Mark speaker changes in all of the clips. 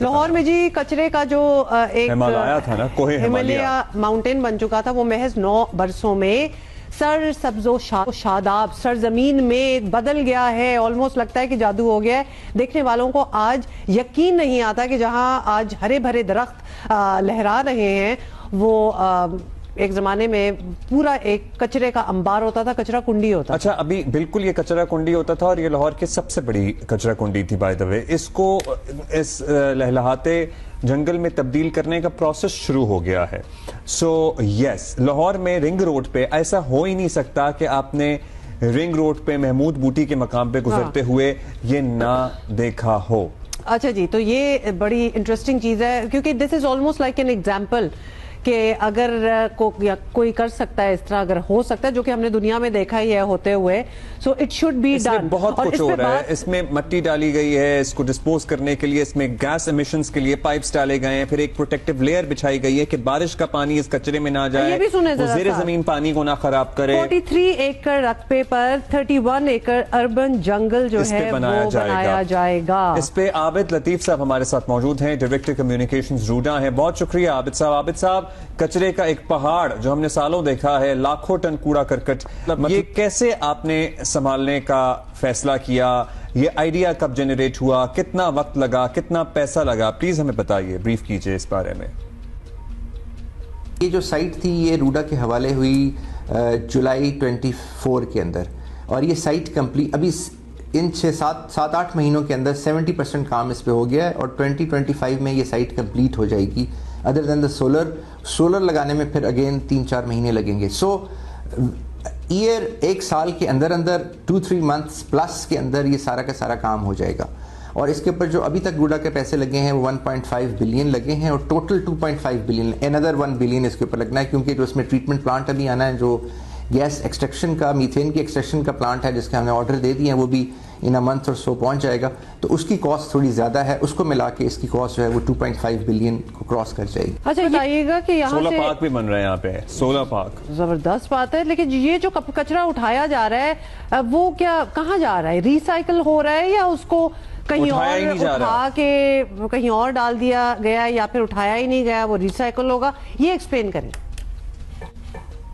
Speaker 1: लाहौर में जी कचरे का जो एक
Speaker 2: हिमालय था ना, कोहे
Speaker 1: हिमालय माउंटेन बन चुका था, वो महज 9 बरसों में सर सब्जो शादाब सरजमीन में बदल गया है। ऑलमोस्ट लगता है कि जादू हो गया है। देखने वालों को आज यकीन नहीं आता कि जहां आज हरे भरे दरख्त लहरा रहे हैं, वो एक जमाने में पूरा एक कचरे का अंबार होता था, कचरा कुंडी होता था।
Speaker 2: अच्छा, अभी बिल्कुल ये कचरा कुंडी होता था और ये लाहौर की सबसे बड़ी कचरा कुंडी थी बाय द वे। इसको इस लहलहाते जंगल में तब्दील करने का प्रोसेस शुरू हो गया है। सो यस, लाहौर में रिंग रोड पे ऐसा हो ही नहीं सकता कि आपने रिंग रोड पे महमूद बूटी के मकाम पे गुजरते हुए ये ना देखा हो।
Speaker 1: अच्छा जी, तो ये बड़ी इंटरेस्टिंग चीज है, क्योंकि this is almost like an example कि अगर कोई कर सकता है इस तरह, अगर हो सकता है, जो कि हमने दुनिया में देखा ही है होते हुए, so it should be done.
Speaker 2: बहुत कुछ हो रहा है, इसमें मट्टी डाली गई है इसको डिस्पोज करने के लिए, इसमें गैस एमिशंस के लिए पाइप्स डाले गए हैं, फिर एक प्रोटेक्टिव लेयर बिछाई गई है कि बारिश का पानी इस कचरे में ना जाए, वो ज़ेरे जमीन पानी को ना खराब करे।
Speaker 1: 43 एकड़ रकबे पर 31 एकड़ अर्बन जंगल जो है वो बनाया जाएगा।
Speaker 2: इस पे आबिद लतीफ साहब हमारे साथ मौजूद हैं, डायरेक्टर कम्युनिकेशंस रूडा हैं। बहुत शुक्रिया आबिद साहब। आबिद साहब, कचरे का एक पहाड़ जो हमने सालों देखा है, लाखों टन कूड़ा करकट, ये कैसे आपने संभालने का फैसला किया? ये आइडिया कब जनरेट हुआ? कितना वक्त लगा? कितना पैसा लगा? प्लीज हमें बताइए, ब्रीफ कीजिए इस बारे में।
Speaker 3: ये जो साइट थी ये रूडा के हवाले हुई जुलाई 24 के अंदर, और ये साइट कंप्लीट अभी इन 7-8 महीनों के अंदर 70% काम इस पे हो गया है, और 2025 में ये साइट कंप्लीट हो जाएगी। अदर देन द सोलर लगाने में फिर अगेन 3-4 महीने लगेंगे। सो ईयर, एक साल के अंदर 2-3 मंथ्स प्लस के अंदर ये सारा का सारा काम हो जाएगा। और इसके ऊपर जो अभी तक रूडा के पैसे लगे हैं वो 1.5 बिलियन लगे हैं, और टोटल 2.5 बिलियन, अनदर 1 बिलियन इसके ऊपर लगना है, क्योंकि जो इसमें ट्रीटमेंट प्लांट अभी आना है, जो गैस एक्सट्रैक्शन का, मीथेन की एक्सट्रैक्शन का प्लांट है जिसके हमने ऑर्डर दे दिए हैं, वो भी इन अ मंथ और सो पहुंच जाएगा। तो उसकी कॉस्ट थोड़ी ज्यादा है, उसको मिला के इसकी कॉस्ट जो है वो 2.5 बिलियन को क्रॉस कर जाएगी।
Speaker 1: अच्छा, बताइएगा कि यहाँ
Speaker 2: सोलर पार्क भी बन रहा है यहाँ पे, सोलर पार्क,
Speaker 1: जबरदस्त बात है। लेकिन ये जो कचरा उठाया जा रहा है वो क्या, कहाँ जा रहा है? रिसाइकल हो रहा है या उसको कहीं और उठा के कहीं और डाल दिया गया, या फिर उठाया ही नहीं गया, वो रिसाइकल होगा? ये एक्सप्लेन करें।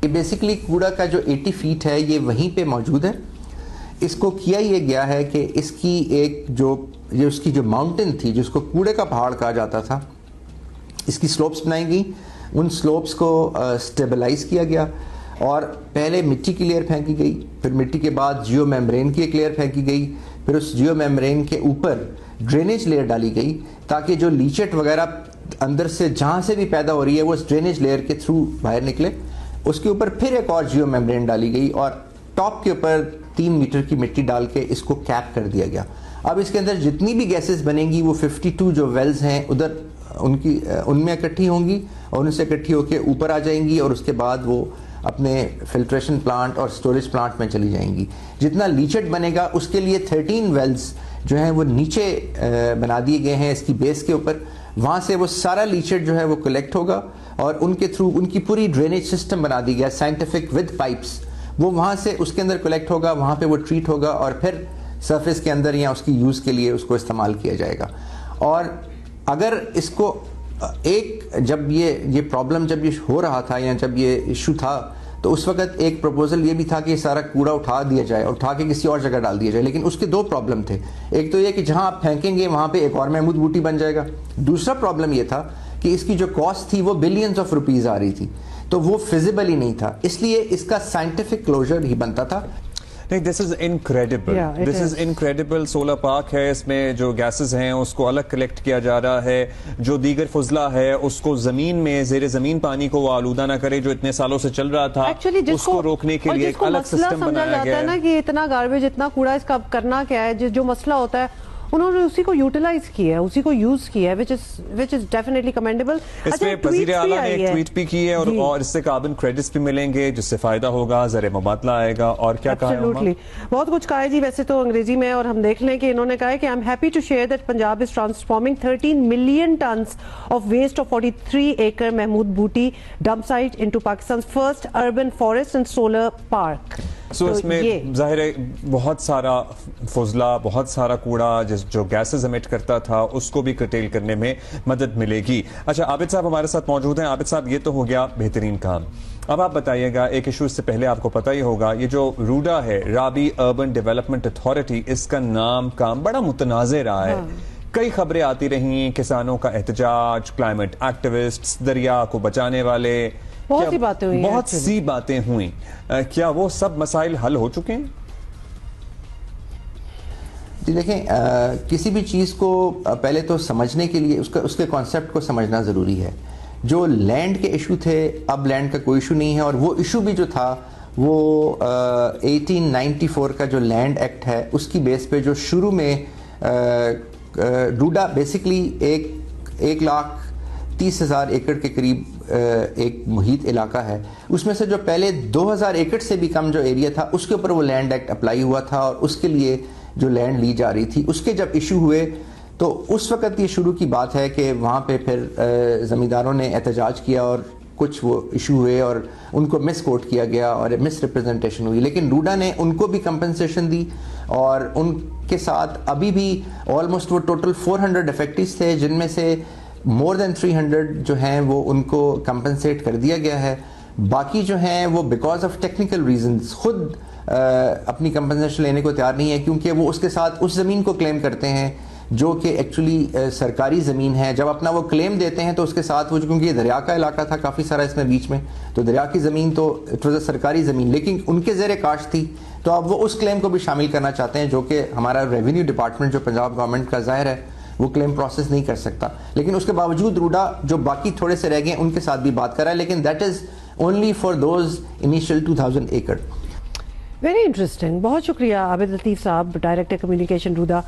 Speaker 3: ये बेसिकली कूड़ा का जो 80 फीट है ये वहीं पे मौजूद है। इसको किया ये गया है कि इसकी एक जो उसकी जो माउंटेन थी, जिसको कूड़े का पहाड़ कहा जाता था, इसकी स्लोप्स बनाई गई, उन स्लोप्स को स्टेबलाइज किया गया, और पहले मिट्टी की लेयर फेंकी गई, फिर मिट्टी के बाद जियो मेम्ब्रेन की एक लेयर फेंकी गई, फिर उस जियो मेम्ब्रेन के ऊपर ड्रेनेज लेयर डाली गई, ताकि जो लीचेट वगैरह अंदर से जहाँ से भी पैदा हो रही है वो इस ड्रेनेज लेयर के थ्रू बाहर निकले। उसके ऊपर फिर एक और जियो मेम्ब्रेन डाली गई, और टॉप के ऊपर 3 मीटर की मिट्टी डाल के इसको कैप कर दिया गया। अब इसके अंदर जितनी भी गैसेस बनेंगी वो 52 जो वेल्स हैं उधर उनमें इकट्ठी होंगी, और उनसे इकट्ठी होकर ऊपर आ जाएंगी, और उसके बाद वो अपने फिल्ट्रेशन प्लांट और स्टोरेज प्लांट में चली जाएंगी। जितना लीचेट बनेगा उसके लिए 13 वेल्स जो हैं वो नीचे बना दिए गए हैं इसकी बेस के ऊपर। वहाँ से वो सारा लीचेट जो है वो कलेक्ट होगा, और उनके थ्रू उनकी पूरी ड्रेनेज सिस्टम बना दी गया साइंटिफिक विद पाइप्स, वो वहाँ से उसके अंदर कलेक्ट होगा, वहाँ पे वो ट्रीट होगा, और फिर सरफेस के अंदर या उसकी यूज़ के लिए उसको इस्तेमाल किया जाएगा। और अगर इसको जब ये प्रॉब्लम जब ये हो रहा था या जब ये इशू था, तो उस वक्त एक प्रपोजल ये भी था कि सारा कूड़ा उठा दिया जाए और उठा के किसी और जगह डाल दिया जाए। लेकिन उसके 2 प्रॉब्लम थे। एक तो ये कि जहाँ आप फेंकेंगे वहाँ पे एक और महमूद बूटी बन जाएगा। दूसरा प्रॉब्लम ये था कि इसकी जो कॉस्ट थी वो बिलियंस ऑफ रुपीस आ रही थी, तो वो फिजिबल ही नहीं था, इसलिए इसका साइंटिफिक क्लोजर ही बनता था।
Speaker 2: नहीं, this is incredible, this is incredible. Solar park है, इसमें जो गैसेस हैं उसको अलग कलेक्ट किया जा रहा है, जो दीगर फुजला है उसको जमीन में, जेरे जमीन पानी को वो आलूदा ना करे, जो इतने सालों से चल रहा था, उसको रोकने के लिए एक अलग सिस्टम बनाया गया है।
Speaker 1: ना कि इतना गार्बेज, इतना कूड़ा, इसका करना क्या है? जो मसला होता है उन्होंने उसी को यूटिलाइज किया है, उसी को यूज किया है, which is definitely commendable।
Speaker 2: इसमें वज़ीर आला ने एक ट्वीट भी की है, और इससे कार्बन क्रेडिट्स भी मिलेंगे जिससे फायदा होगा, ज़र मुबादला आएगा, और क्या कहा है?
Speaker 1: बहुत कुछ कहा है जी, वैसे तो अंग्रेजी में, और हम देख लें कि इन्होंने कहा है कि I am happy to share that Punjab is transforming 13 million tons of waste of 43 acre Mahmood Booti dump site into Pakistan first urban forest and solar park.
Speaker 2: So اس میں
Speaker 1: یہ
Speaker 2: ظاہر ہے بہت سارا فضلہ، بہت سارا کوڑا جو گیسز ایمٹ کرتا تھا اس کو بھی کرٹیل کرنے میں مدد ملے گی. اچھا عابد صاحب ہمارے ساتھ موجود ہیں. عابد صاحب یہ تو ہو گیا بہترین کام. اب آپ بتائیے گا ایک ایشو اس سے پہلے آپ کو پتہ ہی ہوگا، یہ جو روڈا ہے رابی اربن ڈیولپمنٹ اتھارٹی، اس کا نام کام بڑا متنازع رہا ہے. کئی خبریں آتی رہیں، کسانوں کا احتجاج، کلائمیٹ ایکٹیوسٹس، دریا کو بچانے والے،
Speaker 1: بہت سی باتیں ہوئی،
Speaker 2: بہت سی باتیں ہوئیں. کیا وہ سب مسائل حل ہو چکے ہیں؟
Speaker 3: جی دیکھیں، کسی بھی چیز کو پہلے تو سمجھنے کے لیے اس کے کانسیپٹ کو سمجھنا ضروری ہے. جو لینڈ کے ایشو تھے، اب لینڈ کا کوئی ایشو نہیں ہے، اور وہ ایشو بھی جو تھا وہ 1894 کا جو لینڈ ایکٹ ہے اس کی بیس پہ جو شروع میں ڈوڈا بیسکلی 1,30,000 ایکڑ کے قریب ایک محیط علاقہ ہے. اس میں سے جو پہلے 2,000 ایکڑ سے بھی کم جو ایریا تھا اس کے اوپر وہ لینڈ ایکٹ اپلائی ہوا تھا، اور اس کے لیے جو لینڈ لی جا رہی تھی اس کے جب ایشو ہوئے تو اس وقت یہ شروع کی بات ہے کہ وہاں پہ پھر زمینداروں نے احتجاج کیا اور کچھ وہ ایشو ہوئے اور ان کو مس کوٹ کیا گیا اور مس ریپرزنٹیشن ہوئی. لیکن ڈوڈا نے ان کو بھی کمپنسیشن دی، اور ان کے ساتھ ابھی بھی آلموسٹ وہ ٹوٹل 400 افیکٹیوز تھے، جن میں سے مور دین 300 جو ہیں وہ ان کو کمپنسیٹ کر دیا گیا ہے. باقی جو ہیں وہ بیکاز آف ٹیکنیکل ریزنز خود اپنی کمپنسیشن لینے کو تیار نہیں ہے، کیونکہ وہ اس کے ساتھ اس زمین کو کلیم کرتے ہیں جو کہ ایکچولی سرکاری زمین ہے. جب اپنا وہ کلیم دیتے ہیں تو اس کے ساتھ وہ، کیونکہ یہ دریا کا علاقہ تھا کافی سارا اس میں بیچ میں، تو دریا کی زمین تو اٹ واز اے سرکاری زمین، لیکن ان کے زیر کاشت تھی، تو اب وہ اس کلیم کو بھی شامل کرنا چاہتے ہیں جو کہ ہمارا ریونیو ڈپارٹمنٹ جو پنجاب گورنمنٹ کا ظاہر ہے وہ کلیم پروسیس نہیں کر سکتا. لیکن اس کے باوجود روڈا جو باقی تھوڑے سے رہ گئے ان کے ساتھ بھی بات کر رہا ہے، لیکن that is only for those initial 2000 acre.
Speaker 1: Very interesting. بہت شکریہ عابد لطیف صاحب، ڈائریکٹر کمیونیکیشن روڈا.